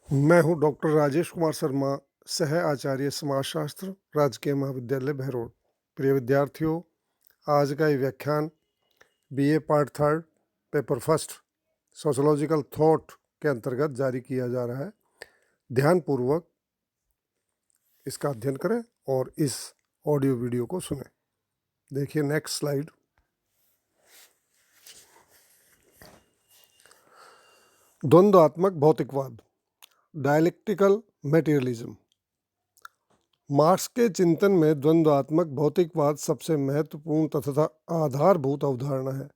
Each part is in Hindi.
मैं हूँ डॉक्टर राजेश कुमार शर्मा, सह आचार्य समाजशास्त्र, राजकीय महाविद्यालय बहरोड। प्रिय विद्यार्थियों, आज का ये व्याख्यान BA part third, paper first, sociological thought के अंतर्गत जारी किया जा रहा है। ध्यानपूर्वक इसका अध्ययन करें और इस ऑडियो वीडियो को सुनें। देखिए नेक्स्ट स्लाइड। द्वंद्वात्मक भौतिकवाद, डायलेक्टिकल मटेरियलिज्म। मार्क्स के चिंतन में द्वंद्वात्मक भौतिकवाद सबसे महत्वपूर्ण तथा आधारभूत अवधारणा है।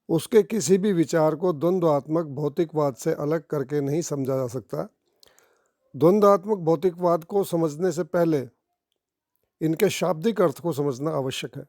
उसके किसी भी विचार को द्वंद्वात्मक भौतिकवाद से अलग करके नहीं समझा जा सकता। द्वंद्वात्मक भौतिकवाद को समझने से पहले इनके शाब्दिक अर्थ को समझना आवश्यक है।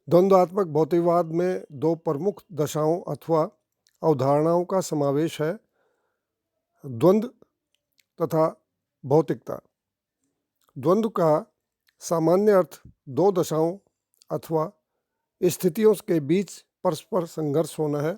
द्वंद्वात्मक भौतिकवाद में दो प्रमुख दशाओं अथवा अवधारणाओं का समावेश है, द्वंद्व तथा भौतिकता। द्वंद्व का सामान्य अर्थ दो दशाओं अथवा स्थितियों के बीच परस्पर संघर्ष होना है।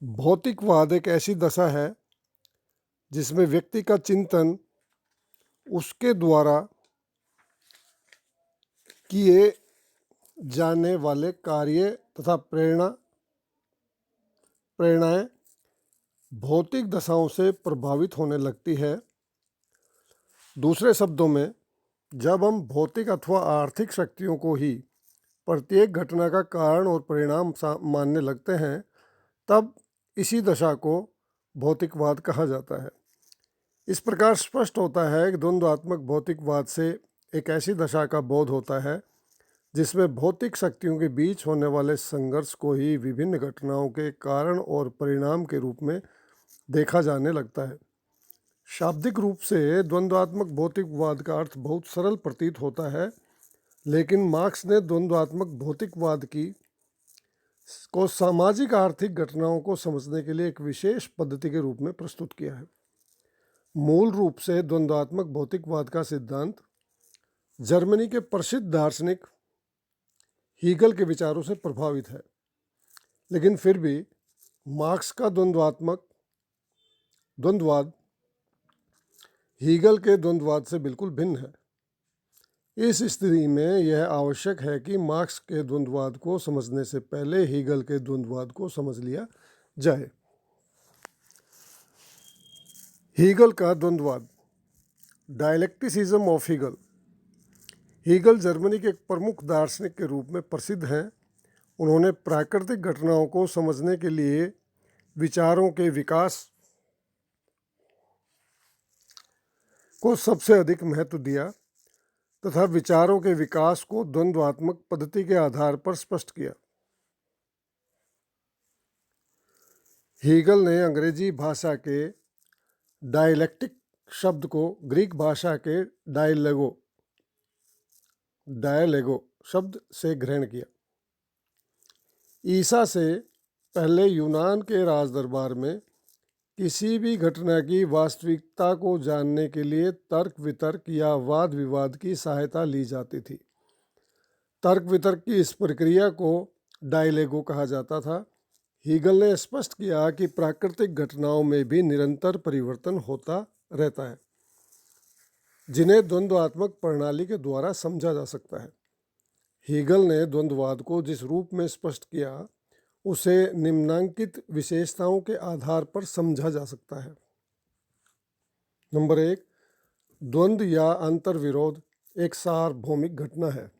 भौतिकवाद एक ऐसी दशा है जिसमें व्यक्ति का चिंतन उसके द्वारा किए जाने वाले कार्य तथा प्रेरणाएं भौतिक दशाओं से प्रभावित होने लगती है। दूसरे शब्दों में, जब हम भौतिक अथवा आर्थिक शक्तियों को ही प्रत्येक घटना का कारण और परिणाम मानने लगते हैं, तब इसी दशा को भौतिकवाद कहा जाता है। इस प्रकार स्पष्ट होता है कि द्वंद्वात्मक भौतिकवाद से एक ऐसी दशा का बोध होता है जिसमें भौतिक शक्तियों के बीच होने वाले संघर्ष को ही विभिन्न घटनाओं के कारण और परिणाम के रूप में देखा जाने लगता है। शाब्दिक रूप से द्वंद्वात्मक भौतिकवाद का अर्थ बहुत सरल प्रतीत होता है, लेकिन मार्क्स ने द्वंद्वात्मक भौतिकवाद को सामाजिक आर्थिक घटनाओं को समझने के लिए एक विशेष पद्धति के रूप में प्रस्तुत किया है। मूल रूप से द्वंद्वात्मक भौतिकवाद का सिद्धांत जर्मनी के प्रसिद्ध दार्शनिक हीगल के विचारों से प्रभावित है, लेकिन फिर भी मार्क्स का द्वंद्ववाद हीगल के द्वंद्ववाद से बिल्कुल भिन्न है। इस स्थिति में यह आवश्यक है कि मार्क्स के द्वंद्ववाद को समझने से पहले हीगल के द्वंद्ववाद को समझ लिया जाए। हीगल का द्वंद्ववाद, डायलेक्टिसिज्म ऑफ हीगल। हीगल जर्मनी के एक प्रमुख दार्शनिक के रूप में प्रसिद्ध हैं। उन्होंने प्राकृतिक घटनाओं को समझने के लिए विचारों के विकास को सबसे अधिक महत्व दिया तथा विचारों के विकास को द्वंद्वात्मक पद्धति के आधार पर स्पष्ट किया। हीगल ने अंग्रेजी भाषा के डायलेक्टिक शब्द को ग्रीक भाषा के डायलेगो शब्द से ग्रहण किया। ईसा से पहले यूनान के राजदरबार में किसी भी घटना की वास्तविकता को जानने के लिए तर्क वितर्क या वाद विवाद की सहायता ली जाती थी। तर्क वितर्क की इस प्रक्रिया को डायलेगो कहा जाता था। हीगल ने स्पष्ट किया कि प्राकृतिक घटनाओं में भी निरंतर परिवर्तन होता रहता है, जिन्हें द्वंद्वात्मक प्रणाली के द्वारा समझा जा सकता है। हीगल ने द्वंद्ववाद को जिस रूप में स्पष्ट किया, उसे निम्नांकित विशेषताओं के आधार पर समझा जा सकता है। नंबर 1, द्वंद्व या अंतर्विरोध एक सार्वभौमिक घटना है।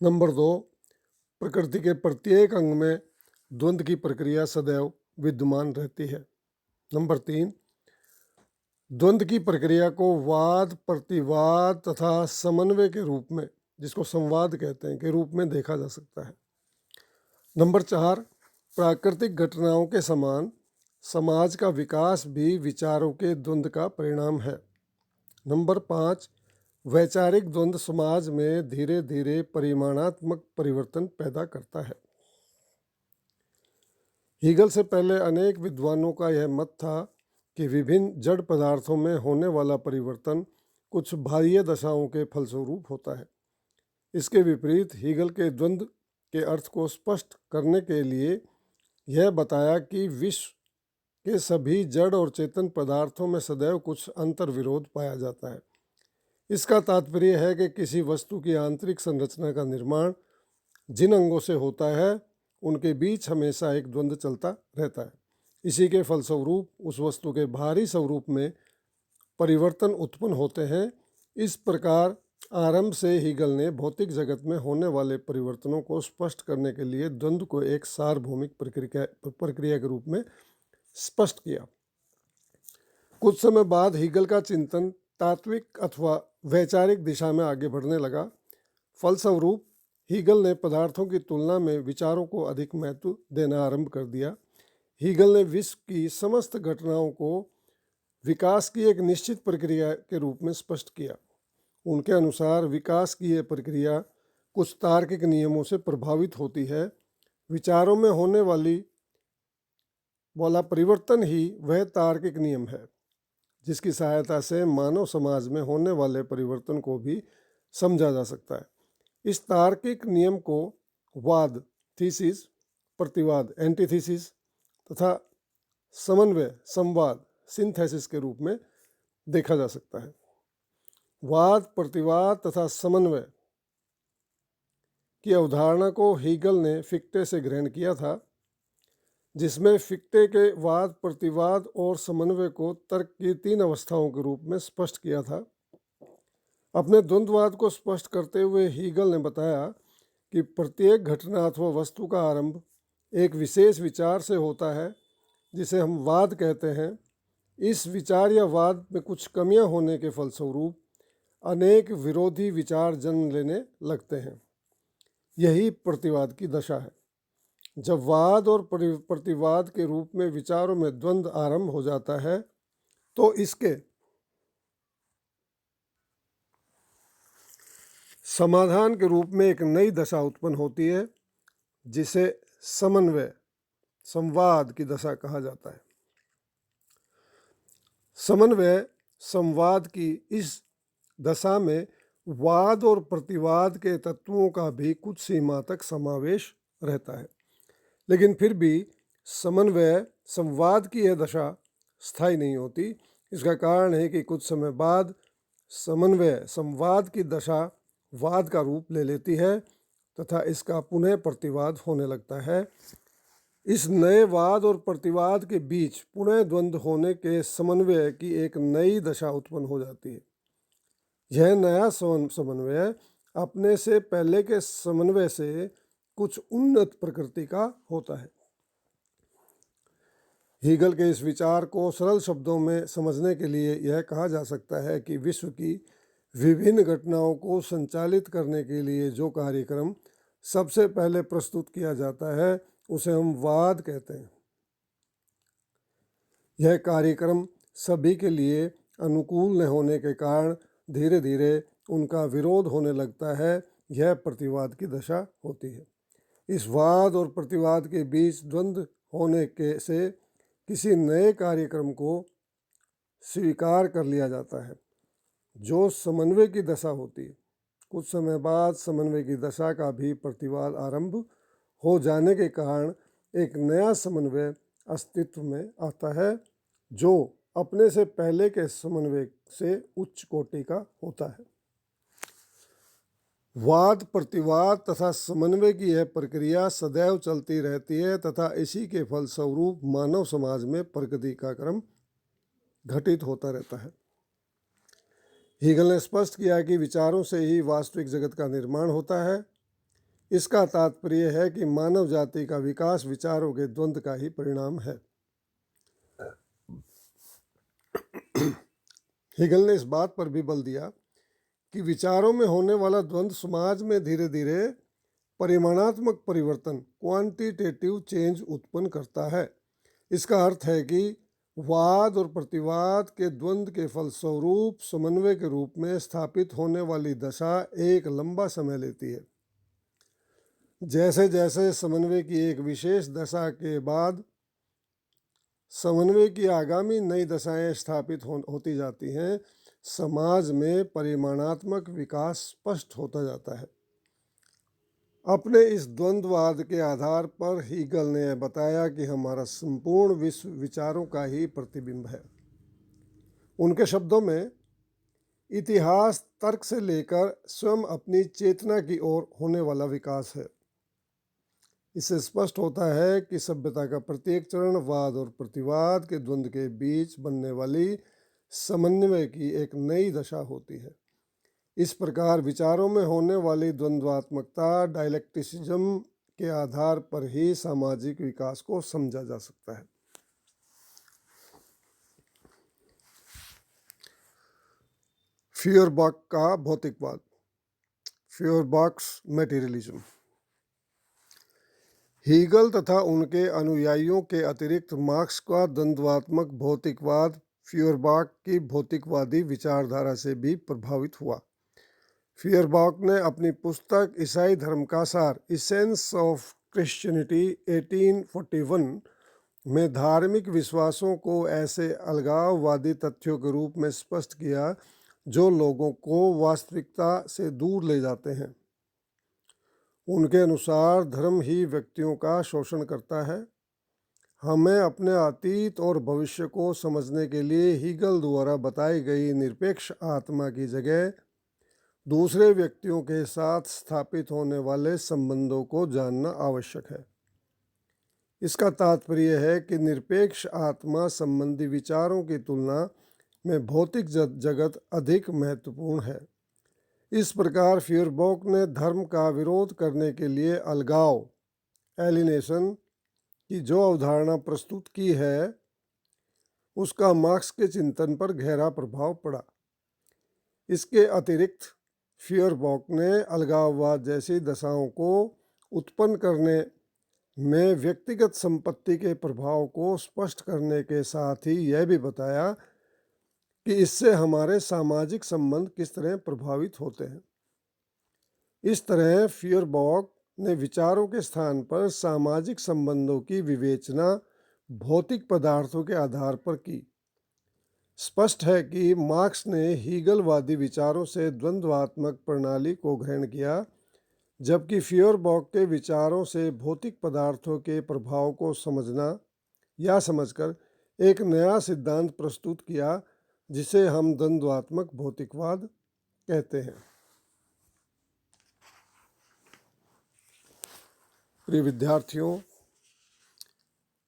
नंबर 2, प्रकृति के प्रत्येक अंग में द्वंद्व की प्रक्रिया सदैव विद्यमान रहती है। नंबर 3, द्वंद्व की प्रक्रिया को वाद, प्रतिवाद तथा समन्वय के रूप में, जिसको संवाद कहते हैं, के रूप में देखा जा सकता है। नंबर 4, प्राकृतिक घटनाओं के समान समाज का विकास भी विचारों के द्वंद्व का परिणाम है। नंबर 5, वैचारिक द्वंद्व समाज में धीरे धीरे परिमाणात्मक परिवर्तन पैदा करता है। हीगल से पहले अनेक विद्वानों का यह मत था कि विभिन्न जड़ पदार्थों में होने वाला परिवर्तन कुछ बाह्य दशाओं के फलस्वरूप होता है। इसके विपरीत हीगल के द्वंद्व के अर्थ को स्पष्ट करने के लिए यह बताया कि विश्व कि सभी जड़ और चेतन पदार्थों में सदैव कुछ अंतर विरोध पाया जाता है। इसका तात्पर्य है कि किसी वस्तु की आंतरिक संरचना का निर्माण जिन अंगों से होता है उनके बीच हमेशा एक द्वंद्व चलता रहता है। इसी के फलस्वरूप उस वस्तु के बाहरी स्वरूप में परिवर्तन उत्पन्न होते हैं। इस प्रकार आरंभ से हीगल ने भौतिक जगत में होने वाले परिवर्तनों को स्पष्ट करने के लिए द्वंद्व को एक सार्वभौमिक प्रक्रिया के रूप में स्पष्ट किया। कुछ समय बाद हीगल का चिंतन तात्विक अथवा वैचारिक दिशा में आगे बढ़ने लगा। फलस्वरूप हीगल ने पदार्थों की तुलना में विचारों को अधिक महत्व देना आरंभ कर दिया। हीगल ने विश्व की समस्त घटनाओं को विकास की एक निश्चित प्रक्रिया के रूप में स्पष्ट किया। उनके अनुसार विकास की यह प्रक्रिया कुछ तार्किक नियमों से प्रभावित होती है। विचारों में होने वाला परिवर्तन ही वह तार्किक नियम है जिसकी सहायता से मानव समाज में होने वाले परिवर्तन को भी समझा जा सकता है। इस तार्किक नियम को वाद थीसिस, प्रतिवाद एंटीथीसिस तथा समन्वय संवाद सिंथेसिस के रूप में देखा जा सकता है। वाद, प्रतिवाद तथा समन्वय की अवधारणा को हीगल ने फिक्टे से ग्रहण किया था, जिसमें फिक्टे के वाद, प्रतिवाद और समन्वय को तर्क की 3 अवस्थाओं के रूप में स्पष्ट किया था। अपने द्वंद्ववाद को स्पष्ट करते हुए हीगल ने बताया कि प्रत्येक घटना अथवा वस्तु का आरंभ एक विशेष विचार से होता है जिसे हम वाद कहते हैं। इस विचार या वाद में कुछ कमियां होने के फलस्वरूप अनेक विरोधी विचार जन्म लेने लगते हैं। यही प्रतिवाद की दशा है। जब वाद और प्रतिवाद के रूप में विचारों में द्वंद्व आरंभ हो जाता है तो इसके समाधान के रूप में एक नई दशा उत्पन्न होती है जिसे समन्वय संवाद की दशा कहा जाता है। समन्वय संवाद की इस दशा में वाद और प्रतिवाद के तत्वों का भी कुछ सीमा तक समावेश रहता है, लेकिन फिर भी समन्वय संवाद की यह दशा स्थायी नहीं होती। इसका कारण है कि कुछ समय बाद समन्वय संवाद की दशा वाद का रूप ले लेती है तथा इसका पुनः प्रतिवाद होने लगता है। इस नए वाद और प्रतिवाद के बीच पुनः द्वंद्व होने के समन्वय की एक नई दशा उत्पन्न हो जाती है। यह नया समन्वय अपने से पहले के समन्वय से कुछ उन्नत प्रकृति का होता है। हीगल के इस विचार को सरल शब्दों में समझने के लिए यह कहा जा सकता है कि विश्व की विभिन्न घटनाओं को संचालित करने के लिए जो कार्यक्रम सबसे पहले प्रस्तुत किया जाता है उसे हम वाद कहते हैं। यह कार्यक्रम सभी के लिए अनुकूल न होने के कारण धीरे धीरे उनका विरोध होने लगता है। यह प्रतिवाद की दशा होती है। इस वाद और प्रतिवाद के बीच द्वंद्व होने के से किसी नए कार्यक्रम को स्वीकार कर लिया जाता है जो समन्वय की दशा होती है। कुछ समय बाद समन्वय की दशा का भी प्रतिवाद आरंभ हो जाने के कारण एक नया समन्वय अस्तित्व में आता है जो अपने से पहले के समन्वय से उच्च कोटि का होता है। वाद, प्रतिवाद तथा समन्वय की यह प्रक्रिया सदैव चलती रहती है तथा इसी के फलस्वरूप मानव समाज में प्रगति का क्रम घटित होता रहता है। हीगल ने स्पष्ट किया कि विचारों से ही वास्तविक जगत का निर्माण होता है। इसका तात्पर्य है कि मानव जाति का विकास विचारों के द्वंद्व का ही परिणाम है। हीगल ने इस बात पर भी बल दिया कि विचारों में होने वाला द्वंद्व समाज में धीरे धीरे परिमाणात्मक परिवर्तन क्वांटिटेटिव चेंज उत्पन्न करता है। इसका अर्थ है कि वाद और प्रतिवाद के द्वंद्व के फलस्वरूप समन्वय के रूप में स्थापित होने वाली दशा एक लंबा समय लेती है। जैसे जैसे समन्वय की एक विशेष दशा के बाद समन्वय की आगामी नई दशाएं स्थापित होती जाती हैं, समाज में परिमाणात्मक विकास स्पष्ट होता जाता है। अपने इस द्वंद्ववाद के आधार पर हीगल ने बताया कि हमारा संपूर्ण विश्व विचारों का ही प्रतिबिंब है। उनके शब्दों में, इतिहास तर्क से लेकर स्वयं अपनी चेतना की ओर होने वाला विकास है। इससे स्पष्ट होता है कि सभ्यता का प्रत्येक चरण वाद और प्रतिवाद के द्वंद्व के बीच बनने वाली समन्वय की एक नई दशा होती है। इस प्रकार विचारों में होने वाली द्वंद्वात्मकता डायलेक्टिसिज्म के आधार पर ही सामाजिक विकास को समझा जा सकता है। फ्यूयरबाख का भौतिकवाद, फ्यूयरबाख्स मटेरियलिज्म। हीगल तथा उनके अनुयायियों के अतिरिक्त मार्क्स का द्वंद्वात्मक भौतिकवाद फ्यूयरबाख की भौतिकवादी विचारधारा से भी प्रभावित हुआ। फ्यूयरबाख ने अपनी पुस्तक ईसाई धर्म का सार इसेंस ऑफ क्रिश्चियनिटी 1841 में धार्मिक विश्वासों को ऐसे अलगाववादी तथ्यों के रूप में स्पष्ट किया जो लोगों को वास्तविकता से दूर ले जाते हैं। उनके अनुसार धर्म ही व्यक्तियों का शोषण करता है। हमें अपने अतीत और भविष्य को समझने के लिए हीगल द्वारा बताई गई निरपेक्ष आत्मा की जगह दूसरे व्यक्तियों के साथ स्थापित होने वाले संबंधों को जानना आवश्यक है। इसका तात्पर्य है कि निरपेक्ष आत्मा संबंधी विचारों की तुलना में भौतिक जगत अधिक महत्वपूर्ण है। इस प्रकार फ्यूयरबाख ने धर्म का विरोध करने के लिए अलगाव, एलिनेशन की जो अवधारणा प्रस्तुत की है, उसका मार्क्स के चिंतन पर गहरा प्रभाव पड़ा। इसके अतिरिक्त फ्यूयरबाख ने अलगाववाद जैसी दशाओं को उत्पन्न करने में व्यक्तिगत संपत्ति के प्रभाव को स्पष्ट करने के साथ ही यह भी बताया कि इससे हमारे सामाजिक संबंध किस तरह प्रभावित होते हैं। इस तरह फ्यूयरबाख ने विचारों के स्थान पर सामाजिक संबंधों की विवेचना भौतिक पदार्थों के आधार पर की। स्पष्ट है कि मार्क्स ने हीगलवादी विचारों से द्वंद्वात्मक प्रणाली को ग्रहण किया, जबकि फ्यूयरबाख के विचारों से भौतिक पदार्थों के प्रभाव को समझना या समझकर एक नया सिद्धांत प्रस्तुत किया जिसे हम द्वंद्वात्मक भौतिकवाद कहते हैं। प्रिय विद्यार्थियों,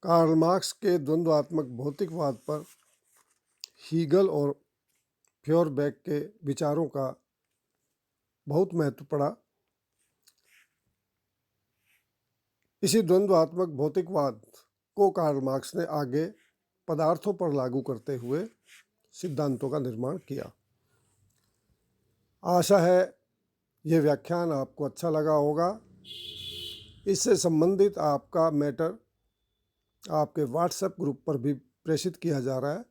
कार्ल मार्क्स के द्वंद्वात्मक भौतिकवाद पर हीगल और फ्यूयरबाख के विचारों का बहुत महत्व पड़ा। इसी द्वंद्वात्मक भौतिकवाद को कार्ल मार्क्स ने आगे पदार्थों पर लागू करते हुए सिद्धांतों का निर्माण किया। आशा है यह व्याख्यान आपको अच्छा लगा होगा। इससे संबंधित आपका मैटर आपके व्हाट्सएप ग्रुप पर भी प्रेषित किया जा रहा है।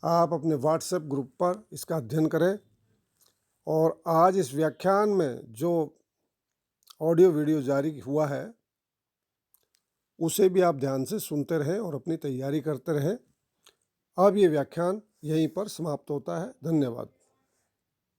आप अपने व्हाट्सएप ग्रुप पर इसका अध्ययन करें और आज इस व्याख्यान में जो ऑडियो वीडियो जारी हुआ है उसे भी आप ध्यान से सुनते रहें और अपनी तैयारी करते रहें। अब ये व्याख्यान यहीं पर समाप्त होता है। धन्यवाद।